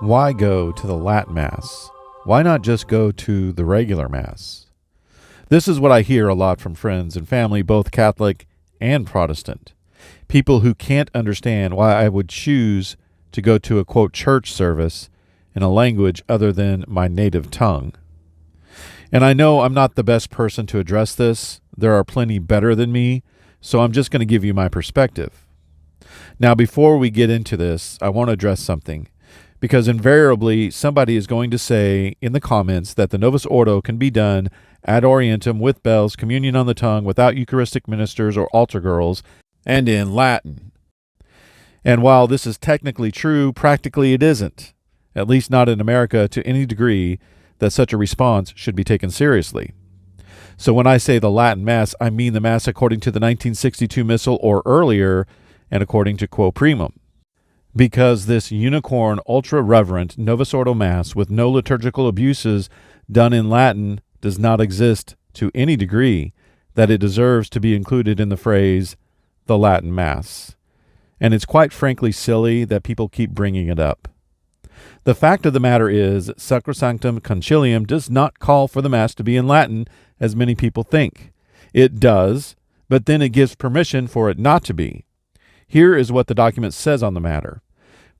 Why go to the Latin Mass? Why not just go to the regular Mass? This is what I hear a lot from friends and family, both Catholic and Protestant. People who can't understand why I would choose to go to a, quote, church service in a language other than my native tongue. And I know I'm not the best person to address this. There are plenty better than me, so I'm just going to give you my perspective. Now, before we get into this, I want to address something, because invariably somebody is going to say in the comments that the Novus Ordo can be done ad orientem with bells, communion on the tongue, without Eucharistic ministers or altar girls, and in Latin. And while this is technically true, practically it isn't, at least not in America to any degree that such a response should be taken seriously. So when I say the Latin Mass, I mean the Mass according to the 1962 Missal or earlier, and according to Quo Primum. Because this unicorn, ultra-reverent Novus Ordo Mass with no liturgical abuses done in Latin does not exist to any degree that it deserves to be included in the phrase, the Latin Mass. And it's quite frankly silly that people keep bringing it up. The fact of the matter is, Sacramental Concilium does not call for the Mass to be in Latin, as many people think. It does, but then it gives permission for it not to be. Here is what the document says on the matter.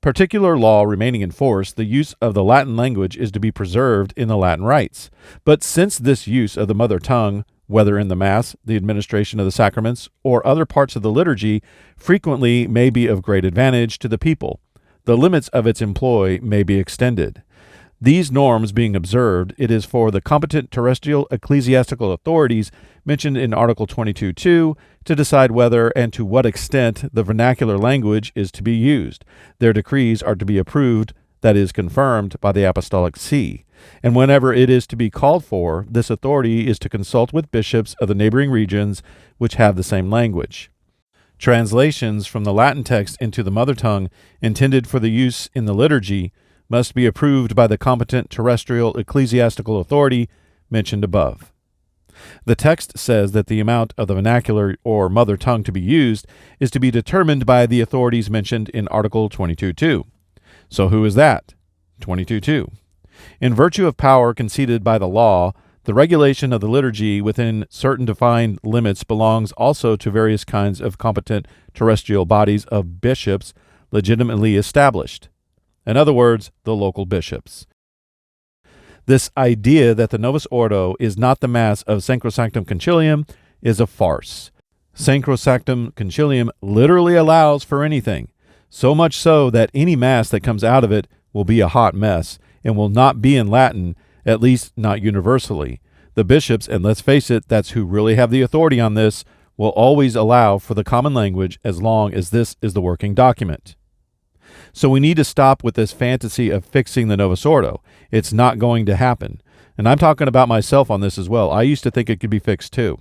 Particular law remaining in force, the use of the Latin language is to be preserved in the Latin rites. But since this use of the mother tongue, whether in the Mass, the administration of the sacraments, or other parts of the liturgy, frequently may be of great advantage to the people, the limits of its employ may be extended. These norms being observed, it is for the competent terrestrial ecclesiastical authorities mentioned in Article 22.2 to decide whether and to what extent the vernacular language is to be used. Their decrees are to be approved, that is, confirmed by the Apostolic See. And whenever it is to be called for, this authority is to consult with bishops of the neighboring regions which have the same language. Translations from the Latin text into the mother tongue intended for the use in the liturgy must be approved by the competent terrestrial ecclesiastical authority mentioned above. The text says that the amount of the vernacular or mother tongue to be used is to be determined by the authorities mentioned in Article 22.2. So who is that? 22.2. In virtue of power conceded by the law, the regulation of the liturgy within certain defined limits belongs also to various kinds of competent terrestrial bodies of bishops legitimately established. In other words, the local bishops. This idea that the Novus Ordo is not the Mass of Sacrosanctum Concilium is a farce. Sacrosanctum Concilium literally allows for anything, so much so that any Mass that comes out of it will be a hot mess and will not be in Latin, at least not universally. The bishops, and let's face it, that's who really have the authority on this, will always allow for the common language as long as this is the working document. So we need to stop with this fantasy of fixing the Novus Ordo. It's not going to happen. And I'm talking about myself on this as well. I used to think it could be fixed too.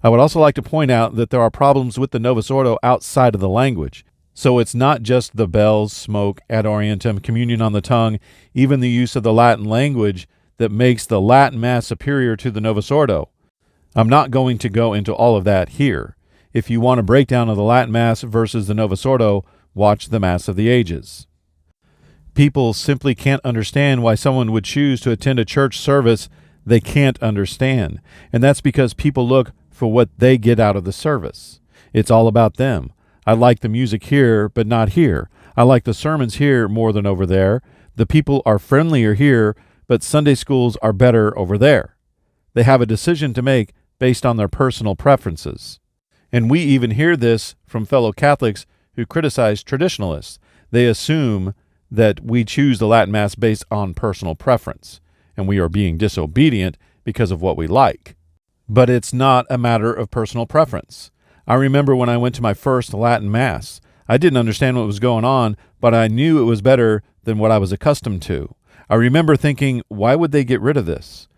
I would also like to point out that there are problems with the Novus Ordo outside of the language. So it's not just the bells, smoke, ad orientem, communion on the tongue, even the use of the Latin language that makes the Latin Mass superior to the Novus Ordo. I'm not going to go into all of that here. If you want a breakdown of the Latin Mass versus the Novus Ordo, watch the Mass of the Ages. People simply can't understand why someone would choose to attend a church service they can't understand. And that's because people look for what they get out of the service. It's all about them. I like the music here, but not here. I like the sermons here more than over there. The people are friendlier here, but Sunday schools are better over there. They have a decision to make based on their personal preferences. And we even hear this from fellow Catholics who criticize traditionalists. They assume that we choose the Latin Mass based on personal preference, and we are being disobedient because of what we like. But it's not a matter of personal preference. I remember when I went to my first Latin Mass. I didn't understand what was going on, but I knew it was better than what I was accustomed to. I remember thinking, why would they get rid of this?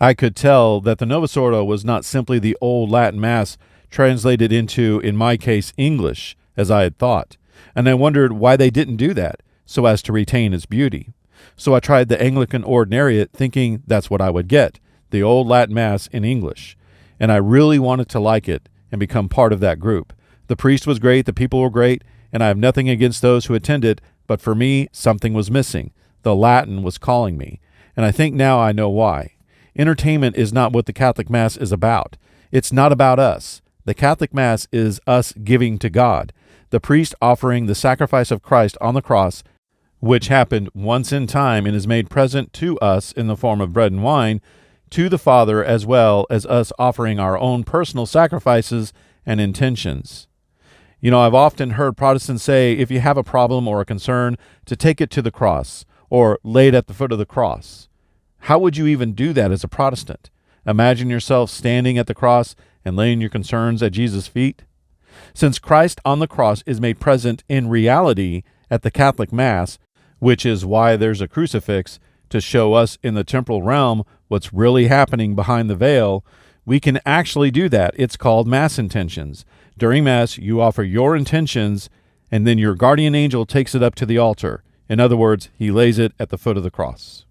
I could tell that the Novus Ordo was not simply the old Latin Mass translated into, in my case, English, as I had thought, and I wondered why they didn't do that, so as to retain its beauty. So I tried the Anglican Ordinariate, thinking that's what I would get, the old Latin Mass in English, and I really wanted to like it and become part of that group. The priest was great, the people were great, and I have nothing against those who attend it, but for me, something was missing. The Latin was calling me, and I think now I know why. Entertainment is not what the Catholic Mass is about. It's not about us. The Catholic Mass is us giving to God, the priest offering the sacrifice of Christ on the cross, which happened once in time and is made present to us in the form of bread and wine, to the Father, as well as us offering our own personal sacrifices and intentions. You know, I've often heard Protestants say, if you have a problem or a concern, to take it to the cross, or lay it at the foot of the cross. How would you even do that as a Protestant? Imagine yourself standing at the cross and laying your concerns at Jesus' feet? Since Christ on the cross is made present in reality at the Catholic Mass, which is why there's a crucifix to show us in the temporal realm what's really happening behind the veil, we can actually do that. It's called Mass intentions. During Mass, you offer your intentions, and then your guardian angel takes it up to the altar. In other words, he lays it at the foot of the cross.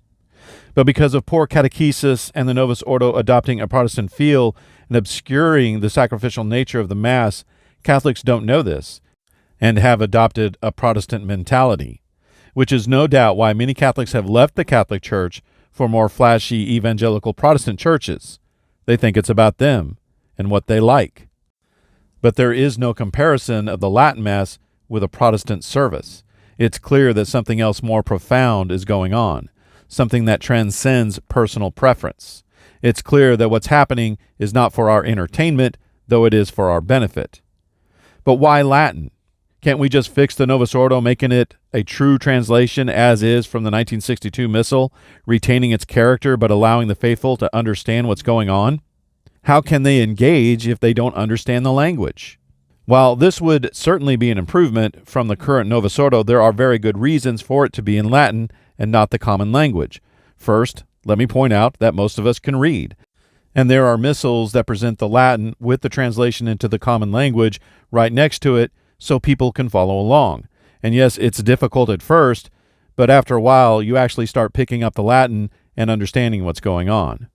But because of poor catechesis and the Novus Ordo adopting a Protestant feel and obscuring the sacrificial nature of the Mass, Catholics don't know this and have adopted a Protestant mentality, which is no doubt why many Catholics have left the Catholic Church for more flashy evangelical Protestant churches. They think it's about them and what they like. But there is no comparison of the Latin Mass with a Protestant service. It's clear that something else more profound is going on, something that transcends personal preference. It's clear that what's happening is not for our entertainment, though it is for our benefit. But why Latin? Can't we just fix the Novus Ordo, making it a true translation as is from the 1962 Missal, retaining its character but allowing the faithful to understand what's going on? How can they engage if they don't understand the language? While this would certainly be an improvement from the current Novus Ordo, there are very good reasons for it to be in Latin and not the common language. First, let me point out that most of us can read, and there are missals that present the Latin with the translation into the common language right next to it so people can follow along. And yes, it's difficult at first, but after a while you actually start picking up the Latin and understanding what's going on.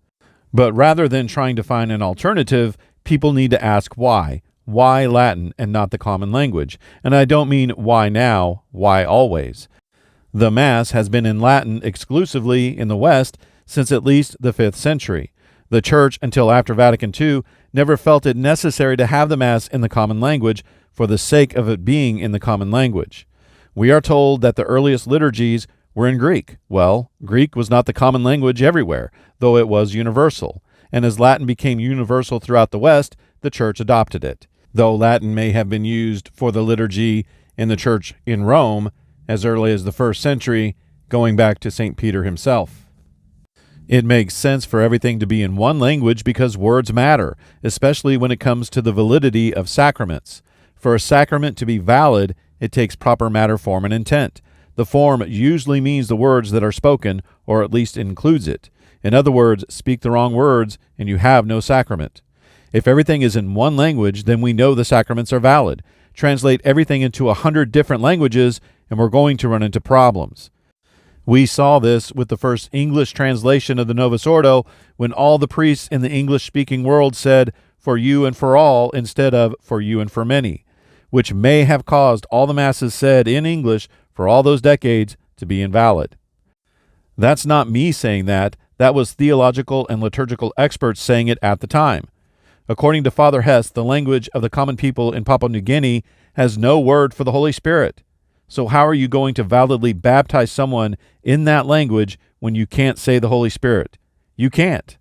But rather than trying to find an alternative, people need to ask why. Why Latin and not the common language? And I don't mean why now, why always. The Mass has been in Latin exclusively in the West since at least the 5th century. The Church, until after Vatican II, never felt it necessary to have the Mass in the common language for the sake of it being in the common language. We are told that the earliest liturgies were in Greek. Well, Greek was not the common language everywhere, though it was universal. And as Latin became universal throughout the West, the Church adopted it. Though Latin may have been used for the liturgy in the Church in Rome as early as the 1st century, going back to St. Peter himself. It makes sense for everything to be in one language because words matter, especially when it comes to the validity of sacraments. For a sacrament to be valid, it takes proper matter, form, and intent. The form usually means the words that are spoken, or at least includes it. In other words, speak the wrong words and you have no sacrament. If everything is in one language, then we know the sacraments are valid. Translate everything into 100 different languages and we're going to run into problems. We saw this with the first English translation of the Novus Ordo when all the priests in the English-speaking world said, "for you and for all," instead of "for you and for many," which may have caused all the Masses said in English for all those decades to be invalid. That's not me saying that. That was theological and liturgical experts saying it at the time. According to Father Hess, the language of the common people in Papua New Guinea has no word for the Holy Spirit. So how are you going to validly baptize someone in that language when you can't say the Holy Spirit? You can't.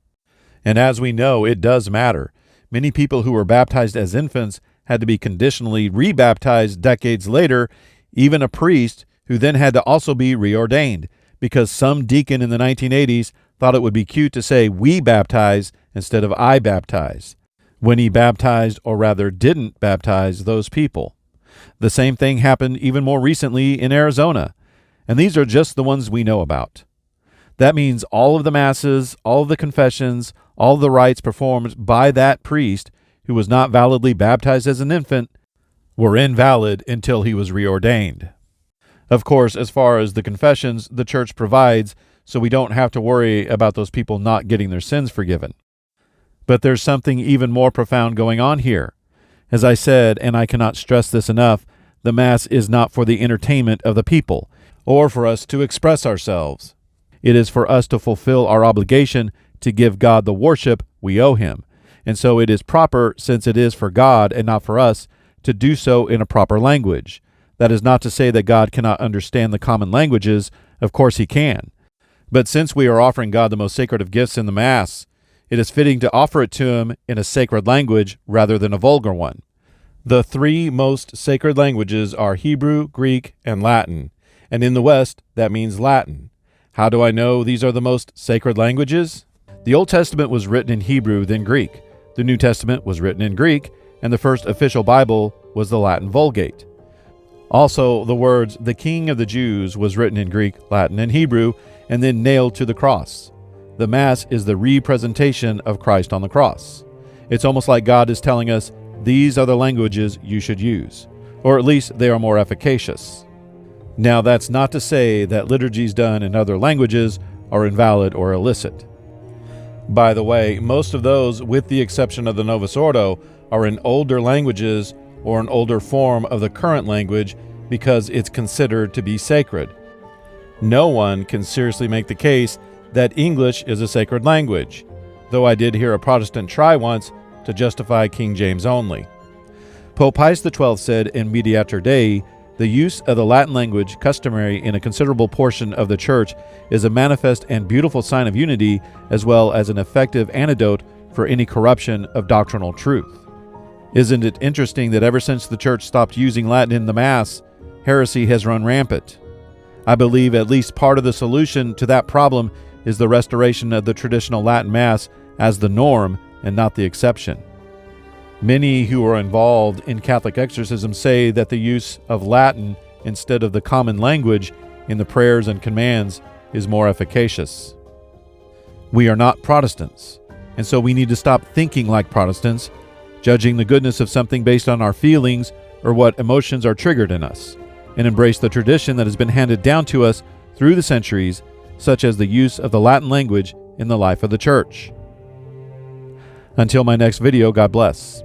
And as we know, it does matter. Many people who were baptized as infants had to be conditionally rebaptized decades later, even a priest who then had to also be reordained, because some deacon in the 1980s thought it would be cute to say "we baptize" instead of "I baptize," when he baptized, or rather didn't baptize, those people. The same thing happened even more recently in Arizona, and these are just the ones we know about. That means all of the masses, all of the confessions, all of the rites performed by that priest who was not validly baptized as an infant were invalid until he was reordained. Of course, as far as the confessions, the Church provides, so we don't have to worry about those people not getting their sins forgiven. But there's something even more profound going on here. As I said, and I cannot stress this enough, the Mass is not for the entertainment of the people. or for us to express ourselves. It is for us to fulfill our obligation to give God the worship we owe Him. And so it is proper, since it is for God and not for us, to do so in a proper language. That is not to say that God cannot understand the common languages. Of course He can. But since we are offering God the most sacred of gifts in the Mass, it is fitting to offer it to Him in a sacred language rather than a vulgar one. The three most sacred languages are Hebrew, Greek, and Latin. And in the West, that means Latin. How do I know these are the most sacred languages? The Old Testament was written in Hebrew, then Greek. The New Testament was written in Greek, and the first official Bible was the Latin Vulgate. Also, the words, "the King of the Jews," was written in Greek, Latin, and Hebrew, and then nailed to the cross. The Mass is the representation of Christ on the cross. It's almost like God is telling us, these are the languages you should use, or at least they are more efficacious. Now, that's not to say that liturgies done in other languages are invalid or illicit. By the way, most of those, with the exception of the Novus Ordo, are in older languages or an older form of the current language because it's considered to be sacred. No one can seriously make the case that English is a sacred language, though I did hear a Protestant try once to justify King James only. Pope Pius XII said in Mediator Dei, "The use of the Latin language, customary in a considerable portion of the Church, is a manifest and beautiful sign of unity, as well as an effective antidote for any corruption of doctrinal truth." Isn't it interesting that ever since the Church stopped using Latin in the Mass, heresy has run rampant? I believe at least part of the solution to that problem is the restoration of the traditional Latin Mass as the norm and not the exception. Many who are involved in Catholic exorcism say that the use of Latin instead of the common language in the prayers and commands is more efficacious. We are not Protestants, and so we need to stop thinking like Protestants, judging the goodness of something based on our feelings or what emotions are triggered in us, and embrace the tradition that has been handed down to us through the centuries, such as the use of the Latin language in the life of the Church. Until my next video, God bless.